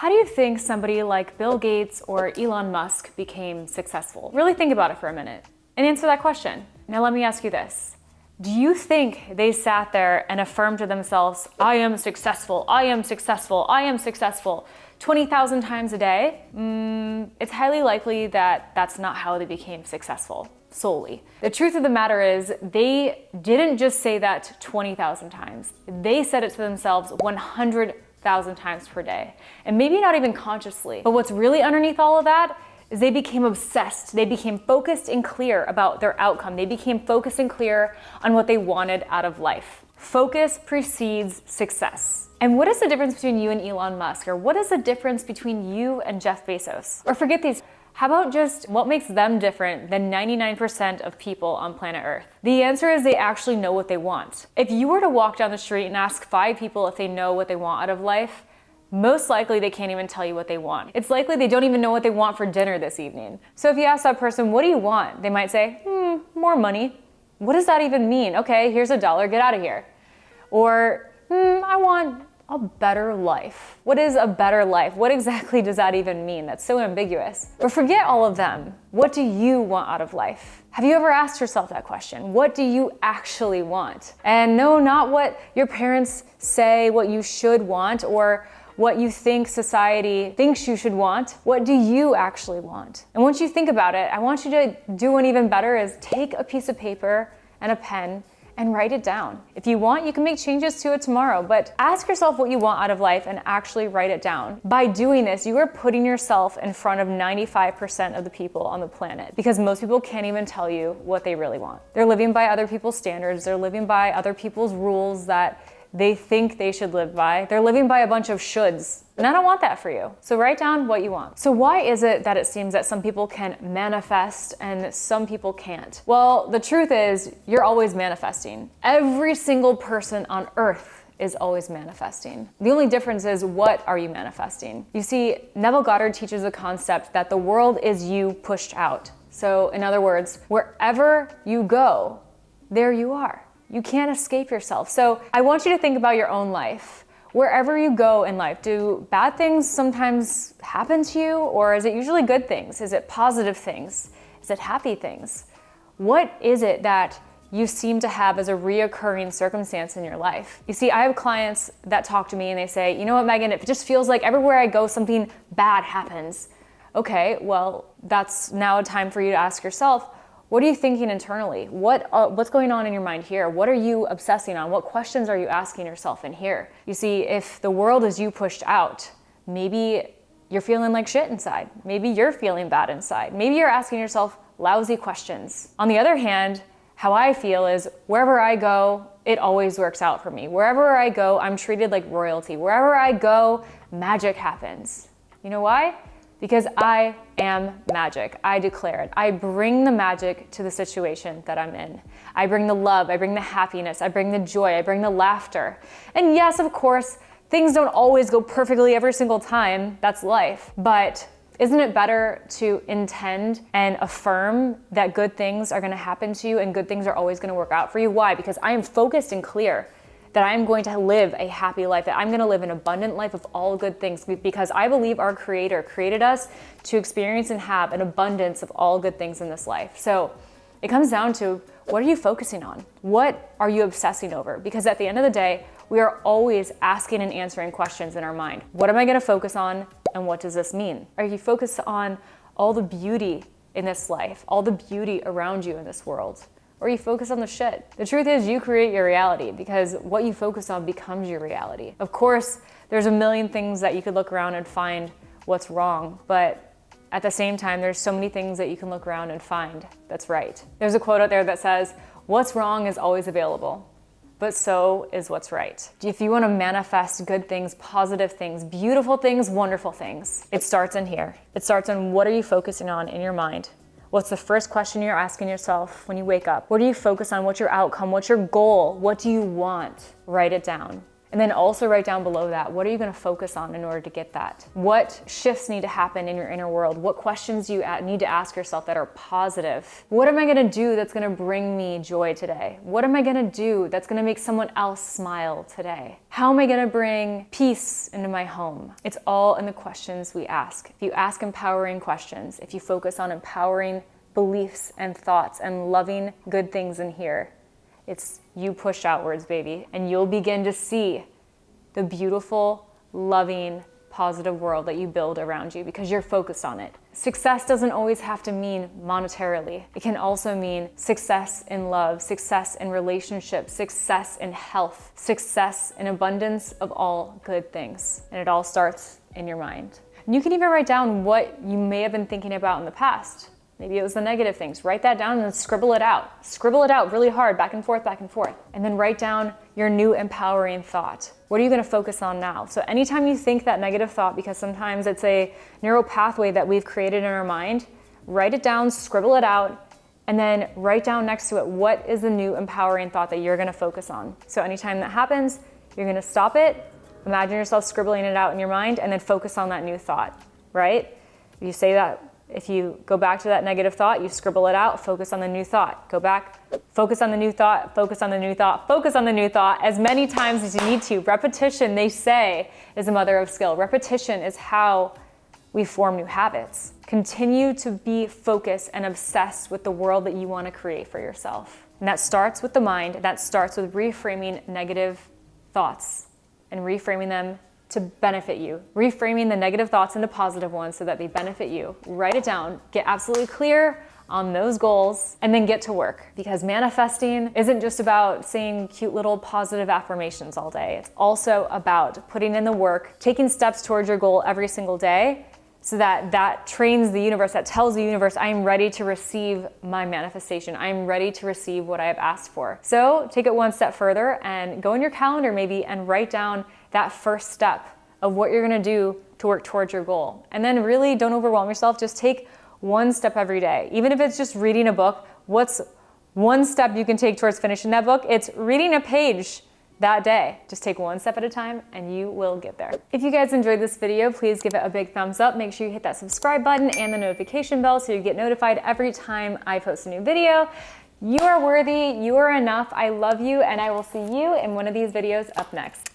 How do you think somebody like Bill Gates or Elon Musk became successful? Really think about it for a minute and answer that question. Now let me ask you this. Do you think they sat there and affirmed to themselves, I am successful, I am successful, I am successful, 20,000 times a day? It's highly likely that that's not how they became successful solely. The truth of the matter is they didn't just say that 20,000 times. They said it to themselves 100,000 times per day, and maybe not even consciously. But what's really underneath all of that is they became obsessed. They became focused and clear about their outcome. They became focused and clear on what they wanted out of life. Focus precedes success. And what is the difference between you and Elon Musk? Or what is the difference between you and Jeff Bezos? Or forget these. How about just what makes them different than 99% of people on planet Earth? The answer is they actually know what they want. If you were to walk down the street and ask 5 people if they know what they want out of life, most likely they can't even tell you what they want. It's likely they don't even know what they want for dinner this evening. So if you ask that person, what do you want? They might say, more money. What does that even mean? Okay, here's $1, get out of here. Or, I want a better life. What is a better life? What exactly does that even mean? That's so ambiguous. But forget all of them. What do you want out of life? Have you ever asked yourself that question? What do you actually want? And no, not what your parents say, what you should want, or what you think society thinks you should want. What do you actually want? And once you think about it, I want you to do one even better is take a piece of paper and a pen and write it down. If you want, you can make changes to it tomorrow, but ask yourself what you want out of life and actually write it down. By doing this, you are putting yourself in front of 95% of the people on the planet, because most people can't even tell you what they really want. They're living by other people's standards. They're living by other people's rules that they think they should live by. They're living by a bunch of shoulds. And I don't want that for you. So write down what you want. So why is it that it seems that some people can manifest and some people can't? Well, the truth is you're always manifesting. Every single person on earth is always manifesting. The only difference is, what are you manifesting? You see, Neville Goddard teaches the concept that the world is you pushed out. So in other words, wherever you go, there you are. You can't escape yourself. So I want you to think about your own life. Wherever you go in life, do bad things sometimes happen to you, or is it usually good things? Is it positive things? Is it happy things? What is it that you seem to have as a reoccurring circumstance in your life? You see, I have clients that talk to me and they say, you know what, Megan, it just feels like everywhere I go, something bad happens. Okay, well, that's now a time for you to ask yourself, what are you thinking internally? What's going on in your mind here? What are you obsessing on? What questions are you asking yourself in here? You see, if the world is you pushed out, maybe you're feeling like shit inside. Maybe you're feeling bad inside. Maybe you're asking yourself lousy questions. On the other hand, how I feel is wherever I go, it always works out for me. Wherever I go, I'm treated like royalty. Wherever I go, magic happens. You know why? Because I am magic. I declare it. I bring the magic to the situation that I'm in. I bring the love, I bring the happiness, I bring the joy, I bring the laughter. And yes, of course, things don't always go perfectly every single time. That's life. But isn't it better to intend and affirm that good things are gonna happen to you and good things are always gonna work out for you? Why? Because I am focused and clear that I'm going to live a happy life, that I'm gonna live an abundant life of all good things, because I believe our Creator created us to experience and have an abundance of all good things in this life. So it comes down to, what are you focusing on? What are you obsessing over? Because at the end of the day, we are always asking and answering questions in our mind. What am I gonna focus on, and what does this mean? Are you focused on all the beauty in this life, all the beauty around you in this world? Or you focus on the shit? The truth is, you create your reality, because what you focus on becomes your reality. Of course, there's a million things that you could look around and find what's wrong, but at the same time, there's so many things that you can look around and find that's right. There's a quote out there that says, what's wrong is always available, but so is what's right. If you want to manifest good things, positive things, beautiful things, wonderful things, it starts in here. It starts on, what are you focusing on in your mind? What's the first question you're asking yourself when you wake up? What do you focus on? What's your outcome? What's your goal? What do you want? Write it down. And then also write down below that, what are you gonna focus on in order to get that? What shifts need to happen in your inner world? What questions do you need to ask yourself that are positive? What am I gonna do that's gonna bring me joy today? What am I gonna do that's gonna make someone else smile today? How am I gonna bring peace into my home? It's all in the questions we ask. If you ask empowering questions, if you focus on empowering beliefs and thoughts and loving good things in here, it's you push outwards, baby, and you'll begin to see the beautiful, loving, positive world that you build around you because you're focused on it. Success doesn't always have to mean monetarily. It can also mean success in love, success in relationships, success in health, success in abundance of all good things. And it all starts in your mind. And you can even write down what you may have been thinking about in the past. Maybe it was the negative things. Write that down and then scribble it out. Scribble it out really hard, back and forth, back and forth. And then write down your new empowering thought. What are you gonna focus on now? So anytime you think that negative thought, because sometimes it's a neural pathway that we've created in our mind, write it down, scribble it out, and then write down next to it, what is the new empowering thought that you're gonna focus on? So anytime that happens, you're gonna stop it, imagine yourself scribbling it out in your mind, and then focus on that new thought, right? You say that. If you go back to that negative thought, you scribble it out, focus on the new thought. Go back, focus on the new thought, focus on the new thought, focus on the new thought as many times as you need to. Repetition, they say, is the mother of skill. Repetition is how we form new habits. Continue to be focused and obsessed with the world that you want to create for yourself. And that starts with the mind. That starts with reframing negative thoughts and reframing them to benefit you. Reframing the negative thoughts into positive ones so that they benefit you. Write it down, get absolutely clear on those goals, and then get to work. Because manifesting isn't just about saying cute little positive affirmations all day. It's also about putting in the work, taking steps towards your goal every single day, so that trains the universe, that tells the universe, I am ready to receive my manifestation. I am ready to receive what I have asked for. So take it one step further and go in your calendar maybe and write down that first step of what you're gonna do to work towards your goal. And then really don't overwhelm yourself, just take one step every day. Even if it's just reading a book, what's one step you can take towards finishing that book? It's reading a page that day. Just take one step at a time and you will get there. If you guys enjoyed this video, please give it a big thumbs up. Make sure you hit that subscribe button and the notification bell so you get notified every time I post a new video. You are worthy, you are enough, I love you, and I will see you in one of these videos up next.